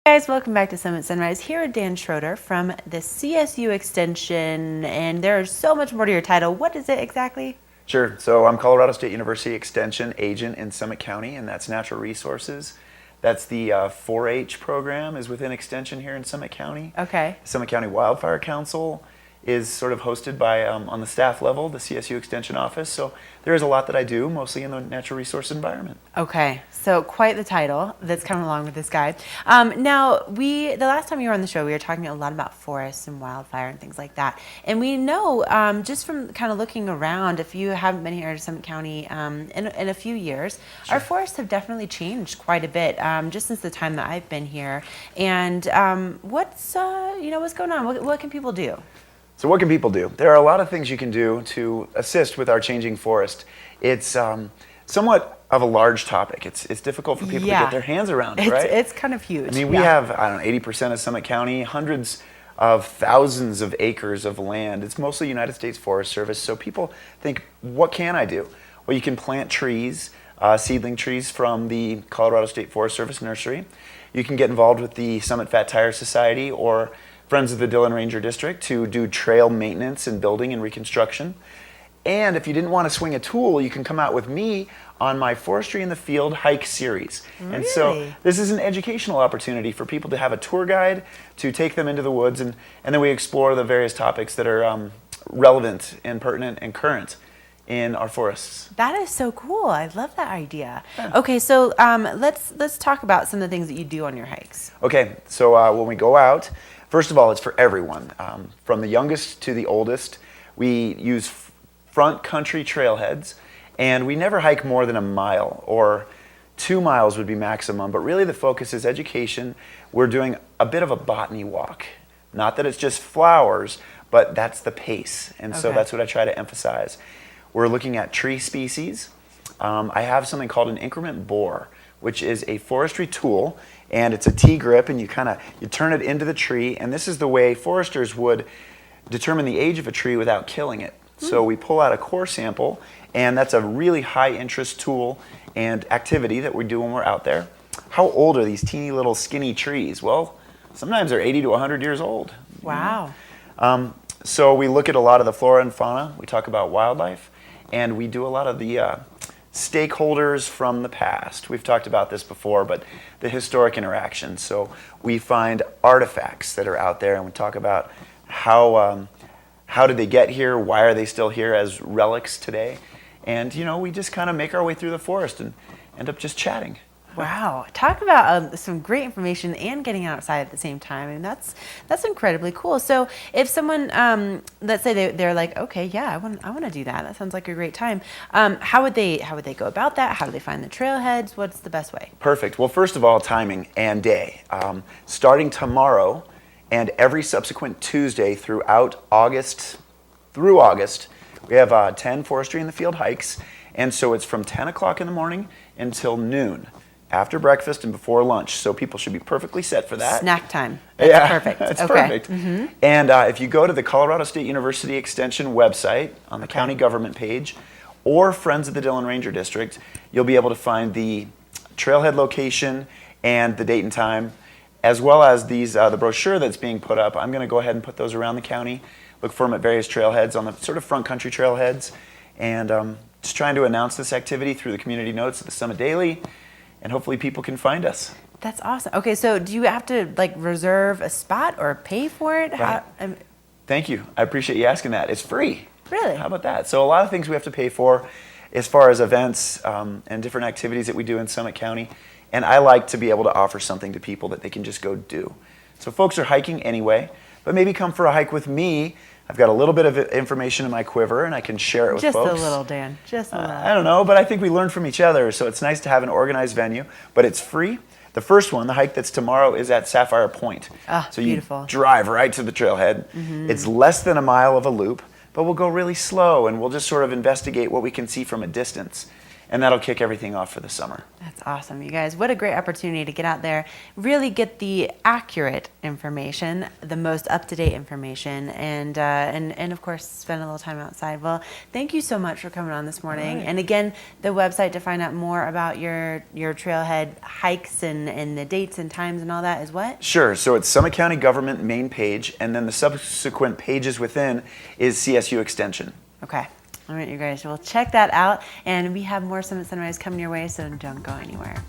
Guys, welcome back to Summit Sunrise. Here with Dan Schroeder from the CSU Extension, and there's so much more to your title. What is it exactly? Sure. So I'm Colorado State University Extension agent in Summit County, and that's natural resources. That's the 4-H program is within Extension here in Summit County. Okay. Summit County Wildfire Council is sort of hosted by, on the staff level, the CSU Extension office. So there is a lot that I do, mostly in the natural resource environment. Okay, so quite the title that's coming along with this guy. Now, the last time you were on the show, we were talking a lot about forests and wildfire and things like that. And we know, just from kind of looking around, if you haven't been here to Summit County in a few years, Sure. Our forests have definitely changed quite a bit just since the time that I've been here. And what's going on? What can people do? So what can people do? There are a lot of things you can do to assist with our changing forest. It's somewhat of a large topic. It's difficult for people to get their hands around it, right? It's kind of huge. I mean, we have, I don't know, 80% of Summit County, hundreds of thousands of acres of land. It's mostly United States Forest Service. So people think, what can I do? Well, you can plant trees, seedling trees from the Colorado State Forest Service nursery. You can get involved with the Summit Fat Tire Society or Friends of the Dillon Ranger District to do trail maintenance and building and reconstruction. And if you didn't want to swing a tool, you can come out with me on my Forestry in the Field hike series. Really? And so this is an educational opportunity for people to have a tour guide to take them into the woods, and then we explore the various topics that are relevant and pertinent and current in our forests. That is so cool. I love that idea. Yeah. Okay, so let's talk about some of the things that you do on your hikes. Okay, so when we go out, first of all, it's for everyone, from the youngest to the oldest. We use front country trailheads, and we never hike more than a mile, or 2 miles would be maximum, but really the focus is education. We're doing a bit of a botany walk. Not that it's just flowers, but that's the pace, and so that's what I try to emphasize. We're looking at tree species. I have something called an increment bore, which is a forestry tool, and it's a T-grip, and you turn it into the tree, and this is the way foresters would determine the age of a tree without killing it. So we pull out a core sample, and that's a really high interest tool and activity that we do when we're out there. How old are these teeny little skinny trees? Well, sometimes they're 80 to 100 years old. Wow. So we look at a lot of the flora and fauna. We talk about wildlife, and we do a lot of the stakeholders from the past. We've talked about this before, but the historic interactions. So we find artifacts that are out there, and we talk about how did they get here, why are they still here as relics today, and we just kind of make our way through the forest and end up just chatting. Wow, talk about some great information and getting outside at the same time, and that's incredibly cool. So if someone, let's say they're like, okay, yeah, I want to do that. That sounds like a great time. How would they go about that? How do they find the trailheads? What's the best way? Perfect. Well, first of all, timing and day. Starting tomorrow and every subsequent Tuesday through August, we have 10 Forestry in the Field hikes, and so it's from 10 o'clock in the morning until noon, after breakfast and before lunch. So people should be perfectly set for that. Snack time. That's perfect. That's okay. perfect. Mm-hmm. And if you go to the Colorado State University Extension website on the county government page, or Friends of the Dillon Ranger District, you'll be able to find the trailhead location and the date and time, as well as the brochure that's being put up. I'm going to go ahead and put those around the county. Look for them at various trailheads on the sort of front country trailheads, and just trying to announce this activity through the community notes of the Summit Daily, and hopefully people can find us. That's awesome. Okay, so do you have to reserve a spot or pay for it? Right. Thank you. I appreciate you asking that. It's free. Really? How about that? So a lot of things we have to pay for as far as events and different activities that we do in Summit County. And I like to be able to offer something to people that they can just go do. So folks are hiking anyway, but maybe come for a hike with me. I've got a little bit of information in my quiver, and I can share it with folks. Just a little, Dan. Just a little. I don't know, but I think we learn from each other, so it's nice to have an organized venue. But it's free. The first one, the hike that's tomorrow, is at Sapphire Point. So beautiful. You drive right to the trailhead. Mm-hmm. It's less than a mile of a loop, but we'll go really slow, and we'll just sort of investigate what we can see from a distance. and that'll kick everything off for the summer. That's awesome, you guys. What a great opportunity to get out there, really get the accurate information, the most up-to-date information, and of course, spend a little time outside. Well, thank you so much for coming on this morning. Right. And again, the website to find out more about your trailhead hikes and the dates and times and all that is what? Sure. So it's Summit County Government main page, and then the subsequent pages within is CSU Extension. Okay. All right, you guys. Well, check that out. And we have more Summit Sunrise coming your way, so don't go anywhere.